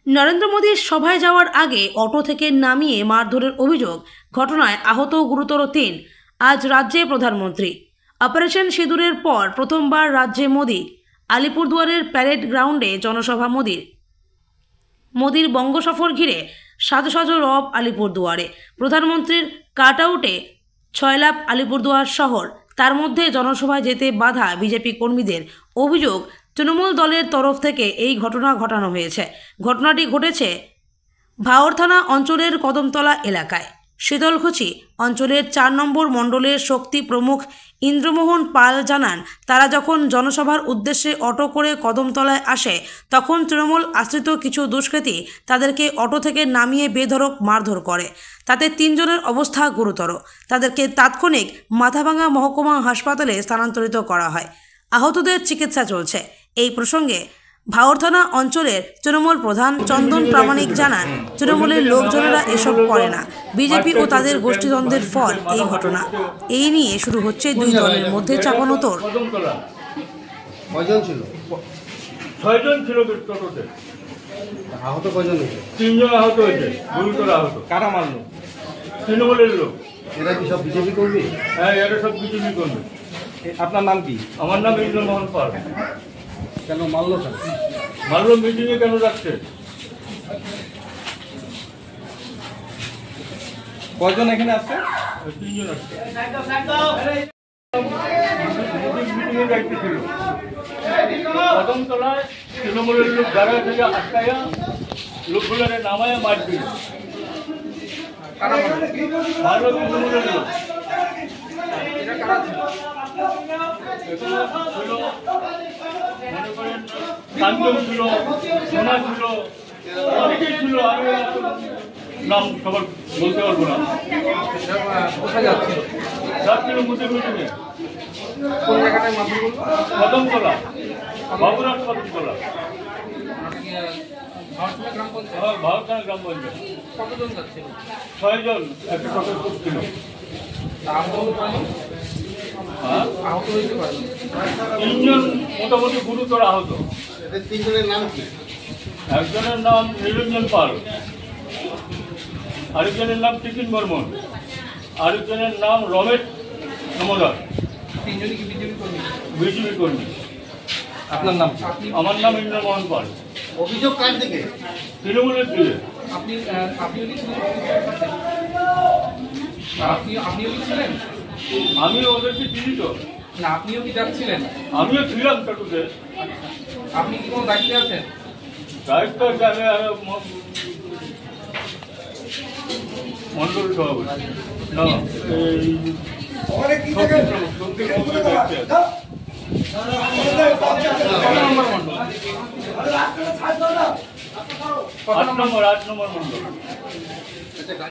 নরেন্দ্র মোদীর সভায় যাওয়ার আগে অটো থেকে নামিয়ে মারধরের অভিযোগ, ঘটনায় আহত গুরুতর ৩। আজ রাজ্যে প্রধানমন্ত্রী। অপারেশন সিঁদুরের পর প্রথমবার রাজ্যে মোদী। আলিপুরদুয়ারের প্যারেড গ্রাউন্ডে জনসভা মোদীর বঙ্গ সফর ঘিরে সাজো সাজো রব আলিপুরদুয়ারে। প্রধানমন্ত্রীর কাট আউটে ছয়লাভ আলিপুরদুয়ার শহর। তার মধ্যে জনসভায় যেতে বাধা বিজেপি কর্মীদের। অভিযোগ, তৃণমূল দলের তরফ থেকে এই ঘটনা ঘটানো হয়েছে। ঘটনাটি ঘটেছে ভাওর থানা অঞ্চলের কদমতলা এলাকায়। শীতলকুচি অঞ্চলের ৪ নম্বর মণ্ডলের শক্তি প্রমুখ ইন্দ্রমোহন পাল জানান, তারা যখন জনসভার উদ্দেশ্যে অটো করে কদমতলায় আসে তখন তৃণমূল আশ্রিত কিছু দুষ্কৃতী তাদেরকে অটো থেকে নামিয়ে বেধড়ক মারধর করে। তাতে ৩ জনের অবস্থা গুরুতর। তাদেরকে তাৎক্ষণিক মাথাভাঙা মহকুমা হাসপাতালে স্থানান্তরিত করা হয়। আহতদের চিকিৎসা চলছে। এই প্রসঙ্গে ভাওর থানা অঞ্চলের তৃণমূল প্রধান চন্দন প্রামাণিক জানান, তৃণমূলের লোকজনেরা এসব করে না। বিজেপি ও তাদের গোষ্ঠীদ্বন্দ্বের ফল এই ঘটনা। এই নিয়ে শুরু হচ্ছে দুই দলের মধ্যে চাপানোতর। ছয়জন ছিল টোটোতে। আহত কয়জন হয়েছে? ৩ জন আহত হয়েছে, গুরুতর আহত। কারা মারলো? তৃণমূলের লোক। এরা কি সব বিজেপি কর্মী? হ্যাঁ, এরা সব বিজেপি কর্মী। আপনার নাম কি? আমার নাম ইন্দ্রমোহন পাল। কেন মারলো? কেন মারলো? মিটিংয়ে কেন যাচ্ছে? কয়জন এখানে আসছে? ৩ জন আসছে। মিটিংয়ে দায়িত্ব ছিল। কদমতলায় তৃণমূলের লোক দাঁড়ায় থেকে আটকাইয়া লোকগুলোরে নামায়া মারছিল। মারলো তৃণমূলের লোক। কাঞ্চন ছিল, সোনা ছিল, অনেকেই ছিল। আমি নাম সবার বলতে পারবো না। কোথায় যাচ্ছিল? যাচ্ছিল মুদির মিটিংয়ে। কোন জায়গাটায় মারধর করলো? কদমতলা, বাবুরাট কদমতলা, ভারতখানা গ্রাম পঞ্চায়েত। কতজন যাচ্ছিল? 6 জন একটা টোটো করছিল। আহত হয়েছে কয়জন? 3 জন মোটামুটি গুরুতর আহত। 3 জনের নাম কি? একজনের নাম নিরঞ্জন পাল, আরেকজনের নাম টিকিন বর্মন, আরেকজনের নাম রমেশ সমদার। 3 জনই কি বিজেপি কর্মী? বিজেপি কর্মী। আপনার নাম? আমার নাম ইন্দ্রমোহন পাল। অভিযোগ কার দিকে? তৃণমূলের দিকে। আপনিও কি ছিলেন? আমি ওদেরকে চিনি তো। না, আপনিও কি যাচ্ছিলেন? আমিও ছিলাম টোটোতে। আপনি কি কোনো দায়িত্বে আছেন? দায়িত্ব মন্ডল সভাপতি না, এই 8 নম্বর মন্ডল।